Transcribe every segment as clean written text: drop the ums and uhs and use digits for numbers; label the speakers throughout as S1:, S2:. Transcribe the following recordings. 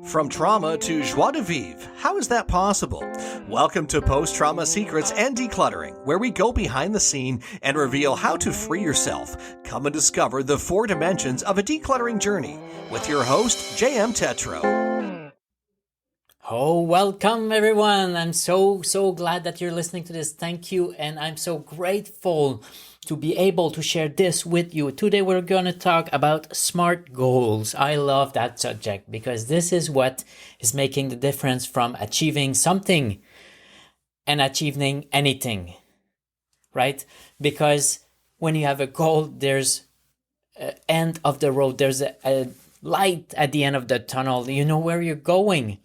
S1: From trauma to joie de vivre, how is that possible? Welcome to Post-Trauma Secrets and Decluttering, where we go behind the scene and reveal how to free yourself. Come and discover the 4 dimensions of a decluttering journey with your host, J.M. Tetro.
S2: Oh, welcome everyone. I'm so glad that you're listening to this. Thank you. And I'm so grateful to be able to share this with you. Today we're going to talk about SMART goals. I love that subject because this is what is making the difference from achieving something and achieving anything, right? Because when you have a goal, there's an end of the road. There's a light at the end of the tunnel. You know where you're going.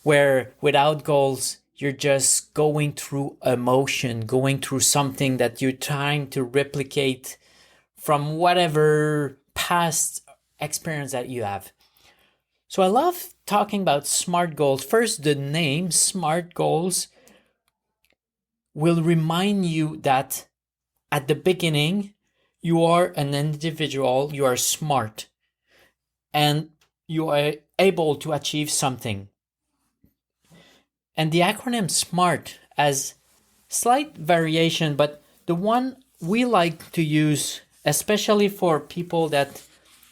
S2: Where without goals, you're just going through emotion, going through something that you're trying to replicate from whatever past experience that you have. So I love talking about SMART goals. First, the name SMART goals will remind you that at the beginning, you are an individual, you are smart, and you are able to achieve something. And the acronym SMART has slight variation, but the one we like to use, especially for people that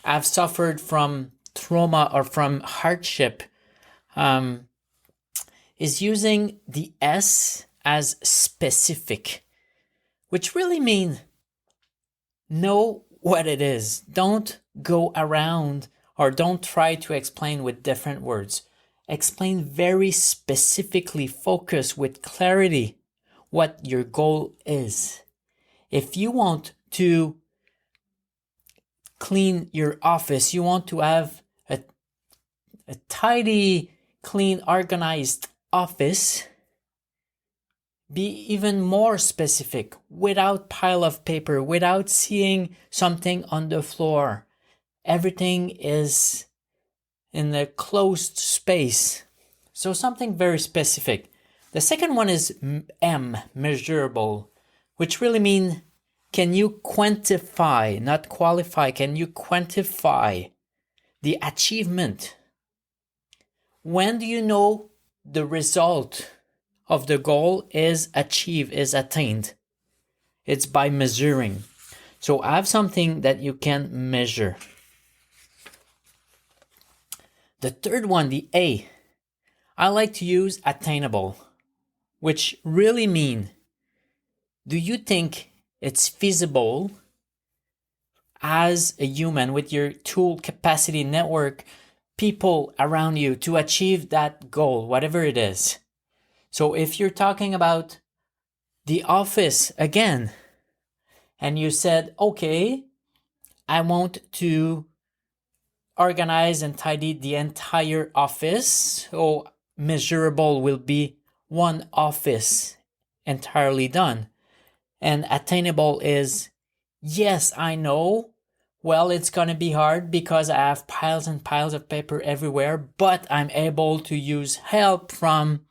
S2: have suffered from trauma or from hardship, is using the S as specific, which really means know what it is. Don't go around or don't try to explain with different words. Explain very specifically, focus with clarity what your goal is. If you want to clean your office, you want to have a tidy, clean, organized office, be even more specific, without pile of paper, without seeing something on the floor. Everything is in a closed space. So something very specific. The second one is M, measurable, which really means can you quantify, not qualify, can you quantify the achievement? When do you know the result of the goal is achieved, is attained? It's by measuring. So have something that you can measure. The third one, the A, I like to use attainable, which really mean, do you think it's feasible as a human with your tool, capacity, network, people around you to achieve that goal, whatever it is? So if you're talking about the office again, and you said, okay, I want to organize and tidy the entire office. So measurable will be one office entirely done. And attainable is, yes, I know. Well, it's going to be hard because I have piles and piles of paper everywhere, but I'm able to use help from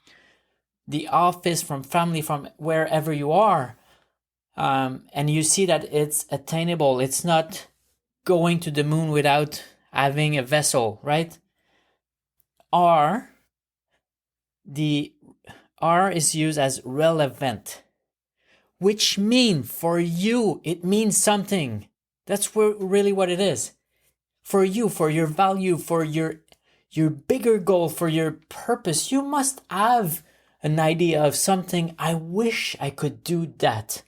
S2: the office, from family, from wherever you are. And you see that it's attainable. It's not going to the moon without having a vessel, right? The R is used as relevant, which means for you, it means something. That's really what it is. For you, for your value, for your bigger goal, for your purpose, you must have an idea of something. I wish I could do that.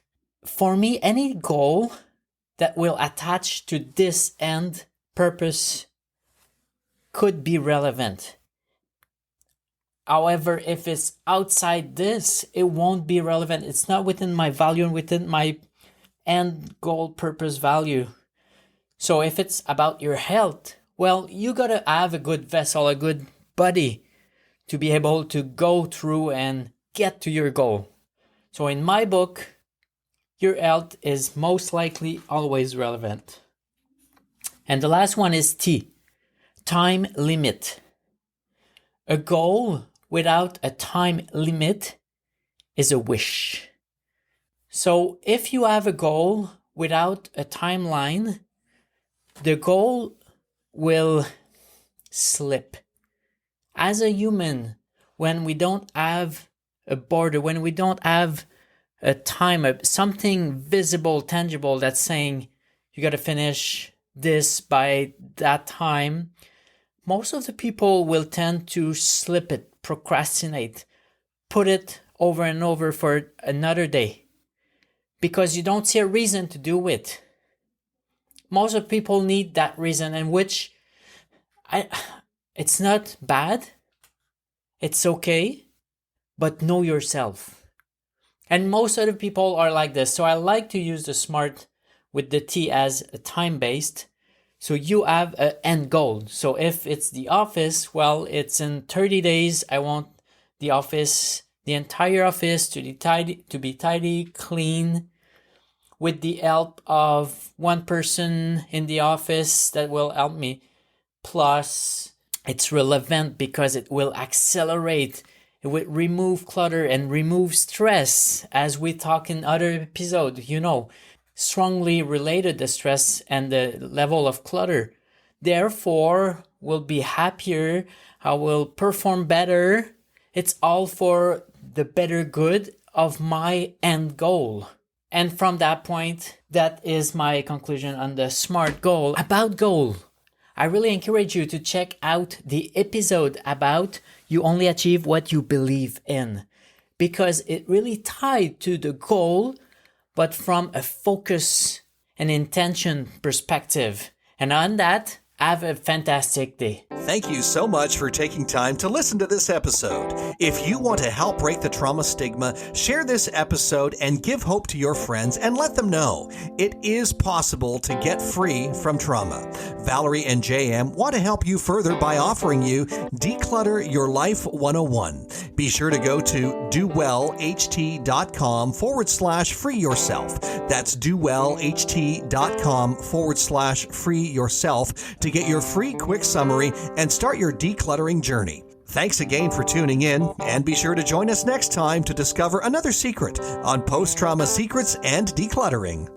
S2: For me, any goal that will attach to this end purpose could be relevant. However, if it's outside this, it won't be relevant. It's not within my value and within my end goal purpose value. So if it's about your health, well, you gotta have a good vessel, a good body to be able to go through and get to your goal. So in my book, your health is most likely always relevant. And the last one is T, time limit. A goal without a time limit is a wish. So if you have a goal without a timeline, the goal will slip. as a human, when we don't have a border, when we don't have a time, something visible, tangible that's saying you got to finish this by that time, most of the people will tend to slip it, procrastinate, put it over and over for another day because you don't see a reason to do it. Most of people need that reason, and which it's not bad, it's okay, but know yourself. And most other people are like this. So I like to use the SMART with the T as a time-based. So you have an end goal. So if it's the office, well, it's in 30 days. I want the office, the entire office to be tidy, clean, with the help of one person in the office that will help me. Plus, it's relevant because it will accelerate. It will remove clutter and remove stress, as we talk in other episodes, strongly related to stress and the level of clutter. Therefore, we'll be happier, I will perform better. It's all for the better good of my end goal. And from that point, that is my conclusion on the SMART goal. About goal, I really encourage you to check out the episode about you only achieve what you believe in, because it really tied to the goal, but from a focus and intention perspective. And on that, have a fantastic day.
S1: Thank you so much for taking time to listen to this episode. If you want to help break the trauma stigma, share this episode and give hope to your friends and let them know it is possible to get free from trauma. Valerie and JM want to help you further by offering you Declutter Your Life 101. Be sure to go to dowellht.com/free yourself. That's dowellht.com/free yourself to get your free quick summary and start your decluttering journey. Thanks again for tuning in, and be sure to join us next time to discover another secret on post-trauma secrets and decluttering.